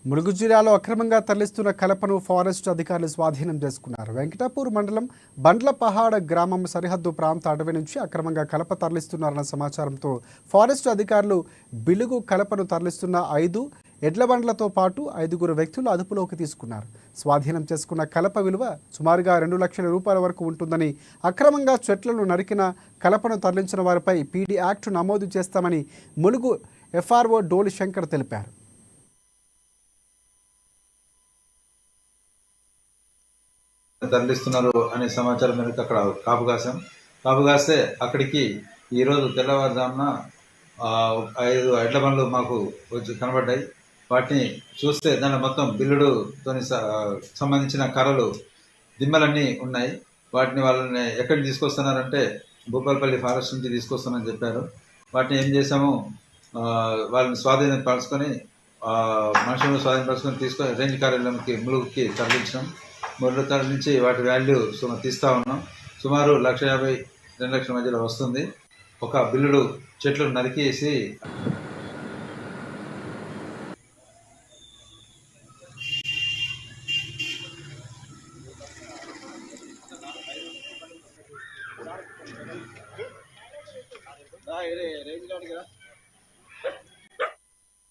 ములుగు జిల్లాలో అక్రమంగా తరలిస్తున్న కలపను ఫారెస్ట్ అధికారులు స్వాధీనం చేసుకున్నారు. వెంకటాపూర్ మండలం బండ్లపహాడ గ్రామం సరిహద్దు ప్రాంత అడవి నుంచి అక్రమంగా కలప తరలిస్తున్నారన్న సమాచారంతో ఫారెస్ట్ అధికారులు బిలుగు కలపను తరలిస్తున్న 5 ఎడ్ల బండ్లతో పాటు 5 వ్యక్తులు అదుపులోకి తీసుకున్నారు. స్వాధీనం చేసుకున్న కలప విలువ సుమారుగా 2 లక్షల రూపాయల వరకు ఉంటుందని, అక్రమంగా చెట్లను నరికిన కలపను తరలించిన వారిపై పీడీ యాక్ట్ నమోదు చేస్తామని ములుగు ఎఫ్ఆర్ఓ డోలి శంకర్ తెలిపారు. తరలిస్తున్నారు అనే సమాచారం మేరకు అక్కడ కాపు కాస్తే అక్కడికి ఈరోజు తెల్లవారుజామున 5 ఎడ్ల బండ్లు మాకు వచ్చి కనబడ్డాయి. వాటిని చూస్తే దాని మొత్తం బిల్లుడుతో సంబంధించిన కర్రలు దిమ్మలన్నీ ఉన్నాయి. వాటిని వాళ్ళని ఎక్కడికి తీసుకొస్తున్నారంటే భూపాలపల్లి ఫారెస్ట్ నుంచి తీసుకొస్తామని చెప్పారు. వాటిని ఏం చేసాము, వాళ్ళని స్వాధీనపరుచుకొని మనుషులను స్వాధీనపరుచుకొని తీసుకొని రేంజ్ కార్యాలయంకి ములుగుకి తరలించడం. మొదటి నుంచి వాటి వాల్యూ తీస్తూ ఉన్నాం. సుమారు 1,50,000-2 లక్షల మధ్యలో వస్తుంది. ఒక బిల్లుడు చెట్లు నరికేసి రేంజ్